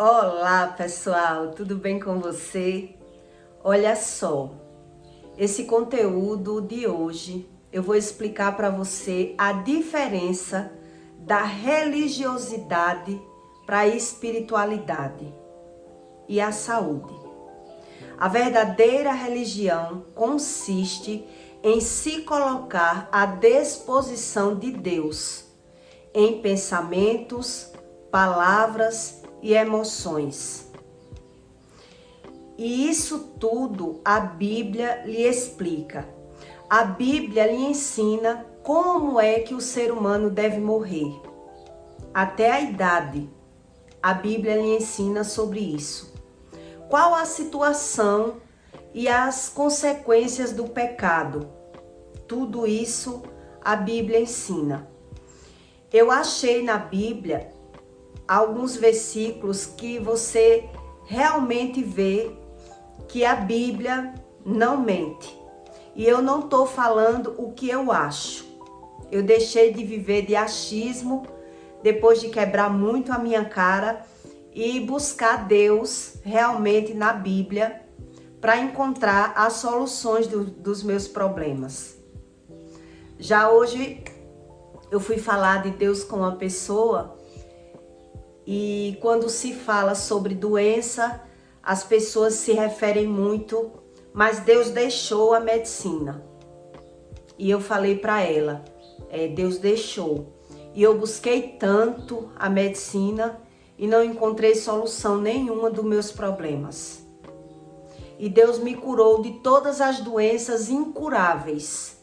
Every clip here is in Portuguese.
Olá, pessoal, tudo bem com você? Olha só, esse conteúdo de hoje eu vou explicar para você a diferença da religiosidade para a espiritualidade e a saúde. A verdadeira religião consiste em se colocar à disposição de Deus em pensamentos, palavras e emoções. E isso tudo a Bíblia lhe explica. A Bíblia lhe ensina como é que o ser humano deve morrer. Até a idade, a Bíblia lhe ensina sobre isso. Qual a situação e as consequências do pecado? Tudo isso a Bíblia ensina. Eu achei na Bíblia alguns versículos que você realmente vê que a Bíblia não mente. E eu não estou falando o que eu acho. Eu deixei de viver de achismo depois de quebrar muito a minha cara e buscar Deus realmente na Bíblia para encontrar as soluções dos meus problemas. Já hoje eu fui falar de Deus com uma pessoa e quando se fala sobre doença, as pessoas se referem muito, mas Deus deixou a medicina. E eu falei para ela, Deus deixou. E eu busquei tanto a medicina e não encontrei solução nenhuma dos meus problemas. E Deus me curou de todas as doenças incuráveis.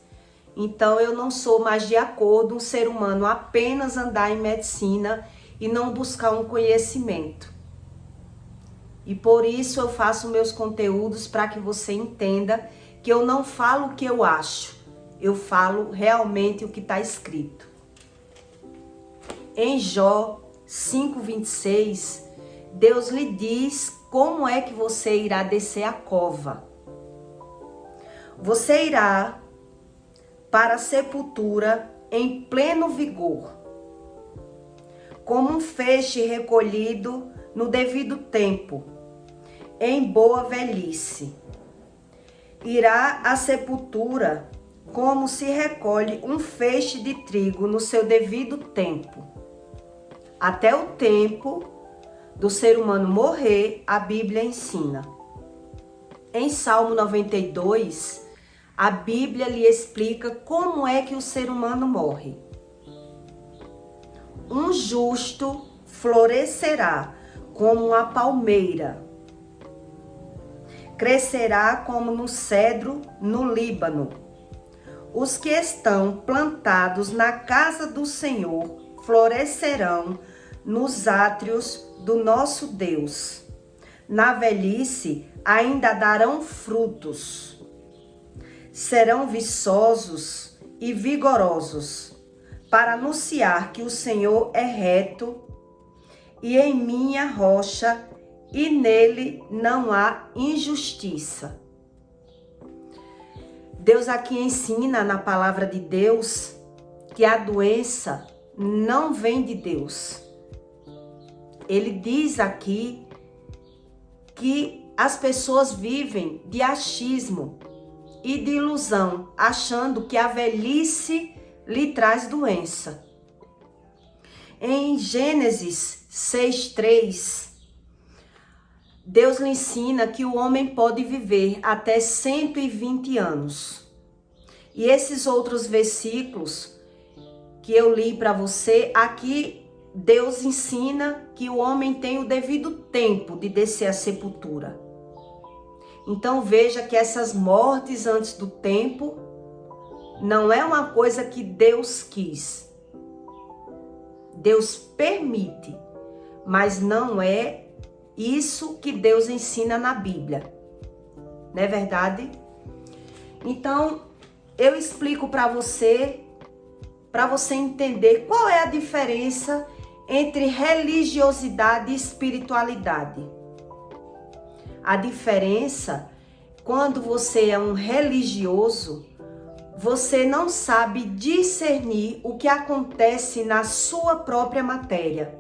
Então eu não sou mais de acordo um ser humano apenas andar em medicina e não buscar um conhecimento. E por isso eu faço meus conteúdos para que você entenda que eu não falo o que eu acho, eu falo realmente o que está escrito. Em Jó 5:26, Deus lhe diz como é que você irá descer a cova. Você irá para a sepultura em pleno vigor, como um feixe recolhido no devido tempo, em boa velhice. Irá à sepultura como se recolhe um feixe de trigo no seu devido tempo. Até o tempo do ser humano morrer, a Bíblia ensina. Em Salmo 92, a Bíblia lhe explica como é que o ser humano morre. Um justo florescerá como uma palmeira, crescerá como no cedro no Líbano. Os que estão plantados na casa do Senhor florescerão nos átrios do nosso Deus. Na velhice ainda darão frutos. Serão viçosos e vigorosos, para anunciar que o Senhor é reto e em minha rocha, e nele não há injustiça. Deus aqui ensina na palavra de Deus que a doença não vem de Deus. Ele diz aqui que as pessoas vivem de achismo e de ilusão, achando que a velhice lhe traz doença. Em Gênesis 6:3, Deus lhe ensina que o homem pode viver até 120 anos. E esses outros versículos que eu li para você, aqui Deus ensina que o homem tem o devido tempo de descer à sepultura. Então veja que essas mortes antes do tempo não é uma coisa que Deus quis. Deus permite, mas não é isso que Deus ensina na Bíblia. Não é verdade? Então, eu explico para você entender qual é a diferença entre religiosidade e espiritualidade. A diferença, quando você é um religioso, você não sabe discernir o que acontece na sua própria matéria.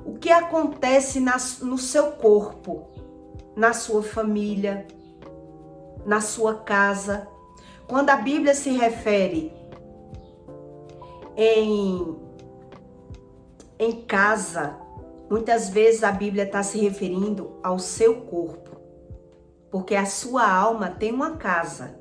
o que acontece no seu corpo, na sua família, na sua casa. Quando a Bíblia se refere em casa, muitas vezes a Bíblia está se referindo ao seu corpo, porque a sua alma tem uma casa.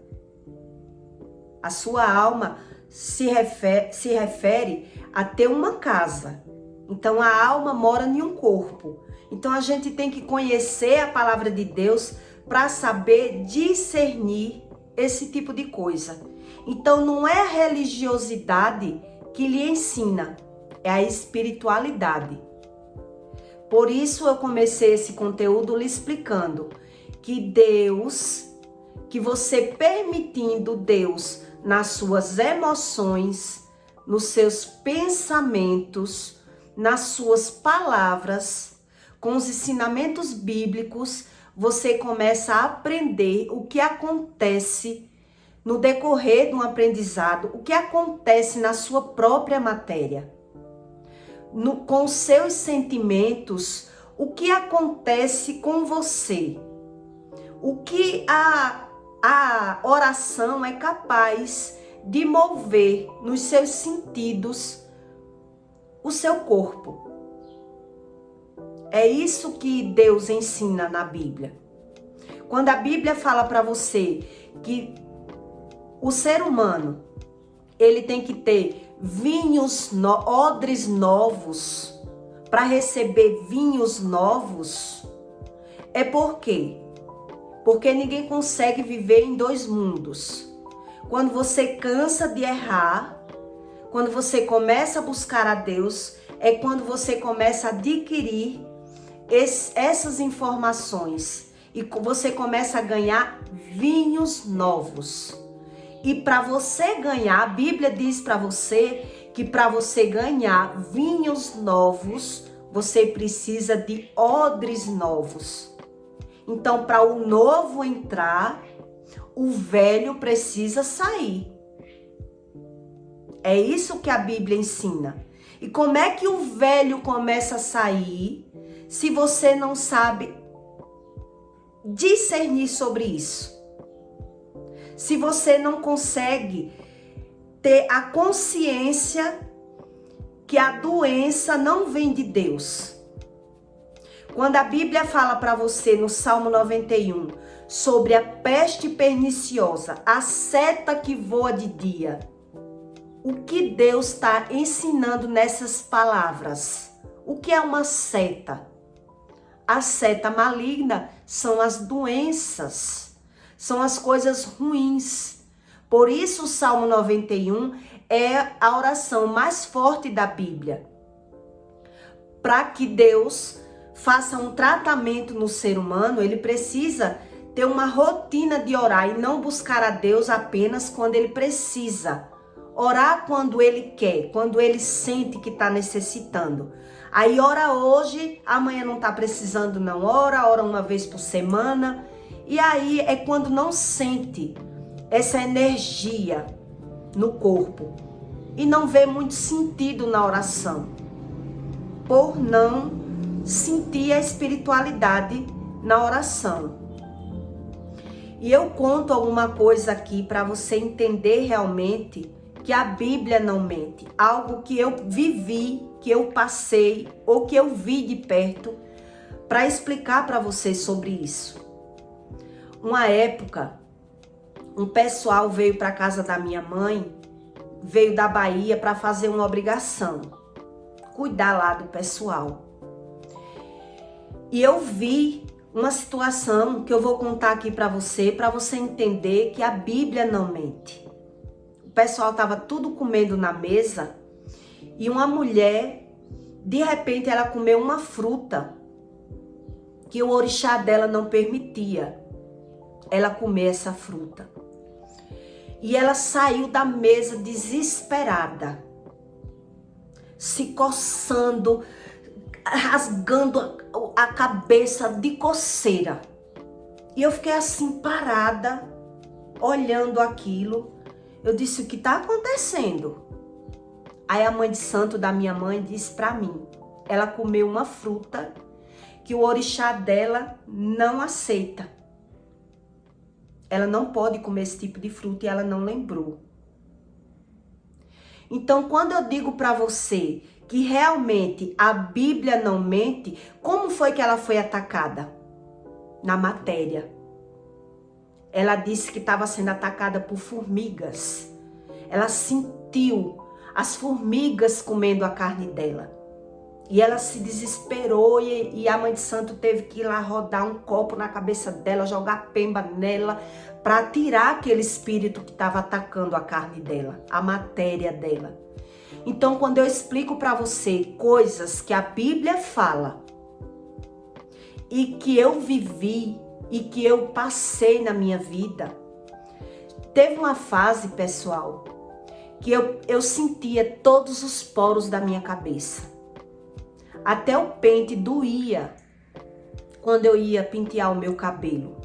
A sua alma se refere a ter uma casa. Então a alma mora em um corpo. Então a gente tem que conhecer a palavra de Deus para saber discernir esse tipo de coisa. Então não é a religiosidade que lhe ensina, é a espiritualidade. Por isso eu comecei esse conteúdo lhe explicando que Deus, que você permitindo Deus nas suas emoções, nos seus pensamentos, nas suas palavras, com os ensinamentos bíblicos, você começa a aprender o que acontece no decorrer de um aprendizado, o que acontece na sua própria matéria, com os seus sentimentos, o que acontece com você, o que a oração é capaz de mover nos seus sentidos o seu corpo. É isso que Deus ensina na Bíblia. Quando a Bíblia fala para você que o ser humano, ele tem que ter odres novos para receber vinhos novos, é por quê? Porque ninguém consegue viver em dois mundos. Quando você cansa de errar, quando você começa a buscar a Deus, é quando você começa a adquirir essas informações e você começa a ganhar vinhos novos. E para você ganhar, a Bíblia diz para você que para você ganhar vinhos novos, você precisa de odres novos. Então, para o novo entrar, o velho precisa sair. É isso que a Bíblia ensina. E como é que o velho começa a sair se você não sabe discernir sobre isso? Se você não consegue ter a consciência que a doença não vem de Deus. Quando a Bíblia fala para você no Salmo 91 sobre a peste perniciosa, a seta que voa de dia, o que Deus está ensinando nessas palavras? O que é uma seta? A seta maligna são as doenças, são as coisas ruins. Por isso o Salmo 91 é a oração mais forte da Bíblia. Para que Deus faça um tratamento no ser humano, ele precisa ter uma rotina de orar e não buscar a Deus apenas quando ele precisa. Orar quando ele quer, quando ele sente que está necessitando. Aí ora hoje, amanhã não está precisando, não ora uma vez por semana. E aí é quando não sente essa energia no corpo e não vê muito sentido na oração, por não sentir a espiritualidade na oração. E eu conto alguma coisa aqui para você entender realmente que a Bíblia não mente. Algo que eu vivi, que eu passei ou que eu vi de perto para explicar para você sobre isso. Uma época, um pessoal veio para a casa da minha mãe, veio da Bahia para fazer uma obrigação, cuidar lá do pessoal. E eu vi uma situação que eu vou contar aqui para você entender que a Bíblia não mente. O pessoal estava tudo comendo na mesa e uma mulher, de repente, ela comeu uma fruta que o orixá dela não permitia ela comer essa fruta. E ela saiu da mesa desesperada, se coçando, rasgando a cabeça de coceira. E eu fiquei assim parada, olhando aquilo. Eu disse, o que está acontecendo? Aí a mãe de santo da minha mãe disse para mim, ela comeu uma fruta que o orixá dela não aceita. Ela não pode comer esse tipo de fruta e ela não lembrou. Então, quando eu digo para você que realmente a Bíblia não mente, como foi que ela foi atacada? Na matéria. Ela disse que estava sendo atacada por formigas. Ela sentiu as formigas comendo a carne dela. E ela se desesperou e a mãe de santo teve que ir lá rodar um copo na cabeça dela, jogar pemba nela, para tirar aquele espírito que estava atacando a carne dela, a matéria dela. Então, quando eu explico para você coisas que a Bíblia fala e que eu vivi e que eu passei na minha vida, teve uma fase, pessoal, que eu sentia todos os poros da minha cabeça. Até o pente doía quando eu ia pentear o meu cabelo.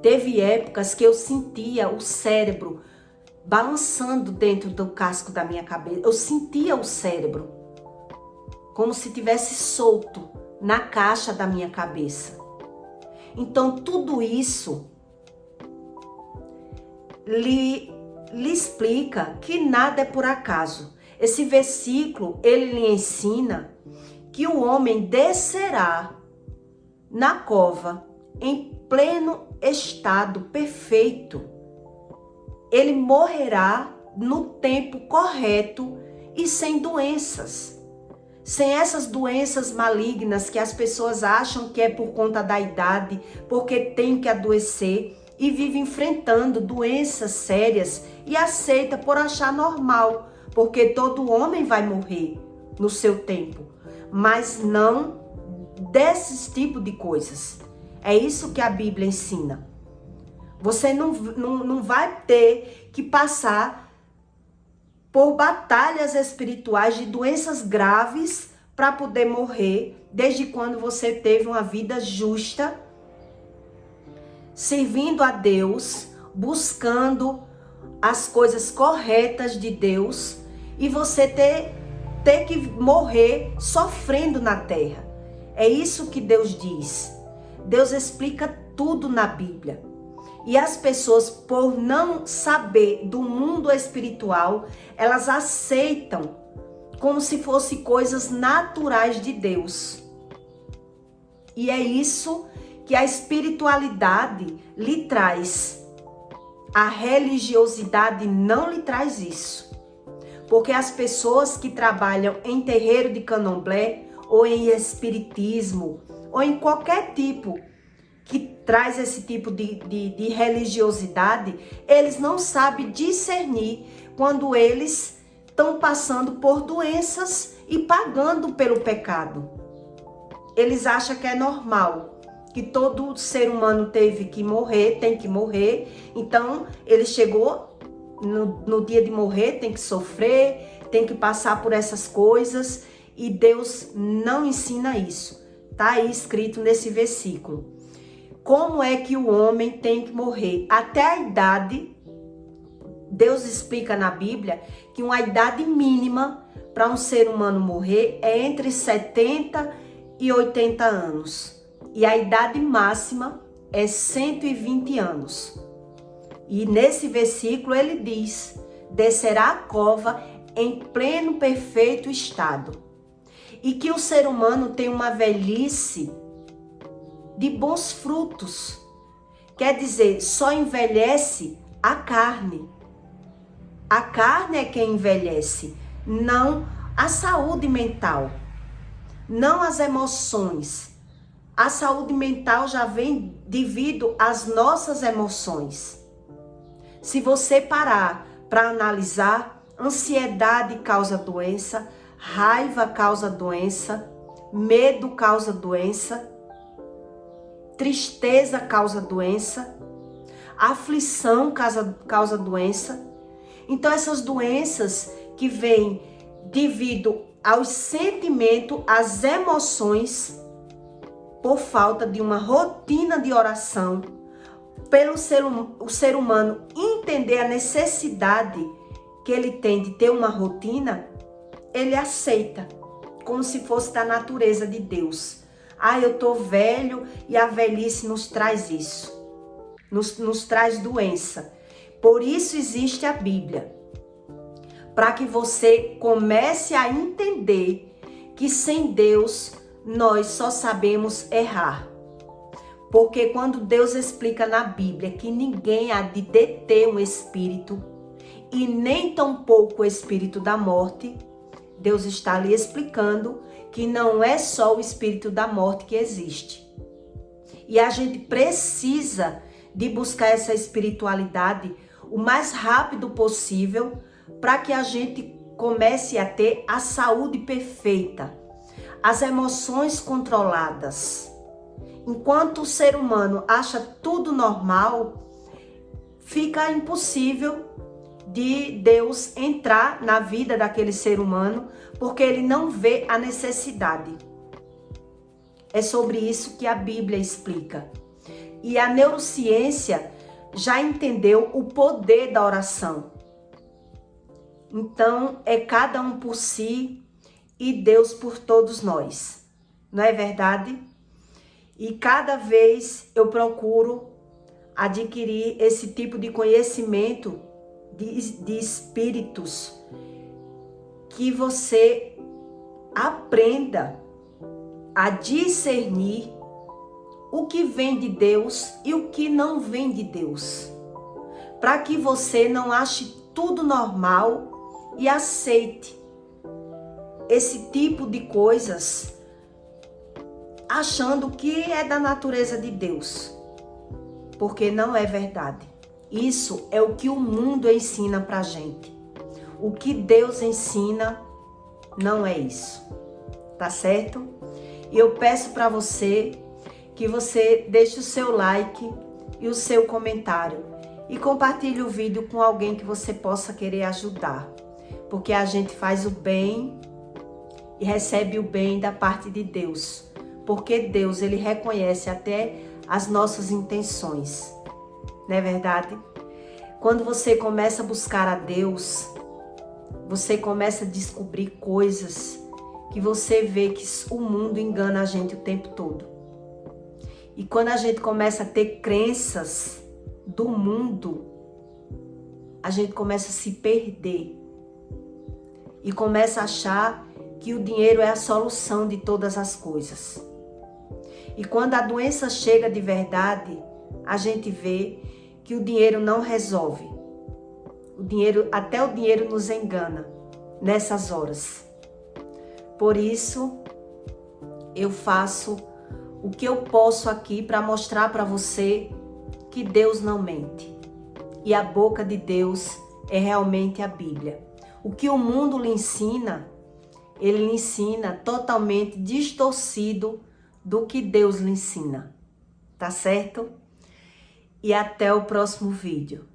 Teve épocas que eu sentia o cérebro balançando dentro do casco da minha cabeça. Eu sentia o cérebro como se tivesse solto na caixa da minha cabeça. Então tudo isso lhe explica que nada é por acaso. Esse versículo, ele lhe ensina que o homem descerá na cova em pleno estado perfeito. Ele morrerá no tempo correto e sem doenças. Sem essas doenças malignas que as pessoas acham que é por conta da idade, porque tem que adoecer e vive enfrentando doenças sérias e aceita por achar normal, porque todo homem vai morrer no seu tempo, mas não desses tipos de coisas. É isso que a Bíblia ensina. Você não vai ter que passar por batalhas espirituais de doenças graves para poder morrer, desde quando você teve uma vida justa, servindo a Deus, buscando as coisas corretas de Deus, e você ter que morrer sofrendo na terra. É isso que Deus diz. Deus explica tudo na Bíblia. E as pessoas, por não saber do mundo espiritual, elas aceitam como se fossem coisas naturais de Deus. E é isso que a espiritualidade lhe traz. A religiosidade não lhe traz isso. Porque as pessoas que trabalham em terreiro de candomblé, ou em espiritismo, ou em qualquer tipo que traz esse tipo de religiosidade, eles não sabem discernir quando eles estão passando por doenças e pagando pelo pecado. Eles acham que é normal, que todo ser humano teve que morrer, tem que morrer. Então, ele chegou no dia de morrer, tem que sofrer, tem que passar por essas coisas. E Deus não ensina isso. Está aí escrito nesse versículo. Como é que o homem tem que morrer? Até a idade, Deus explica na Bíblia que uma idade mínima para um ser humano morrer é entre 70 e 80 anos. E a idade máxima é 120 anos. E nesse versículo ele diz: descerá a cova em pleno perfeito estado. E que o ser humano tem uma velhice de bons frutos. Quer dizer, só envelhece a carne. A carne é quem envelhece, não a saúde mental, não as emoções. A saúde mental já vem devido às nossas emoções. Se você parar para analisar, ansiedade causa doença, raiva causa doença, medo causa doença, tristeza causa doença, aflição causa doença. Então essas doenças que vêm devido aos sentimentos, às emoções, por falta de uma rotina de oração, pelo o ser humano entender a necessidade que ele tem de ter uma rotina, ele aceita como se fosse da natureza de Deus. Ah, eu tô velho e a velhice nos traz isso, nos traz doença. Por isso existe a Bíblia, para que você comece a entender que sem Deus nós só sabemos errar. Porque quando Deus explica na Bíblia que ninguém há de deter um espírito, e nem tampouco o espírito da morte, Deus está lhe explicando que não é só o espírito da morte que existe. E a gente precisa de buscar essa espiritualidade o mais rápido possível para que a gente comece a ter a saúde perfeita, as emoções controladas. Enquanto o ser humano acha tudo normal, fica impossível de Deus entrar na vida daquele ser humano, porque ele não vê a necessidade. É sobre isso que a Bíblia explica. E a neurociência já entendeu o poder da oração. Então, é cada um por si e Deus por todos nós. Não é verdade? E cada vez eu procuro adquirir esse tipo de conhecimento de espíritos, que você aprenda a discernir o que vem de Deus e o que não vem de Deus, para que você não ache tudo normal e aceite esse tipo de coisas achando que é da natureza de Deus, porque não é verdade. Isso é o que o mundo ensina pra gente. O que Deus ensina não é isso, tá certo? E eu peço para você que você deixe o seu like e o seu comentário e compartilhe o vídeo com alguém que você possa querer ajudar, porque a gente faz o bem e recebe o bem da parte de Deus, porque Deus, ele reconhece até as nossas intenções. Não é verdade? Quando você começa a buscar a Deus, você começa a descobrir coisas que você vê que o mundo engana a gente o tempo todo. E quando a gente começa a ter crenças do mundo, a gente começa a se perder e começa a achar que o dinheiro é a solução de todas as coisas. E quando a doença chega de verdade, a gente vê que o dinheiro não resolve. Até o dinheiro nos engana nessas horas. Por isso, eu faço o que eu posso aqui para mostrar para você que Deus não mente. E a boca de Deus é realmente a Bíblia. O que o mundo lhe ensina, ele lhe ensina totalmente distorcido do que Deus lhe ensina. Tá certo? E até o próximo vídeo.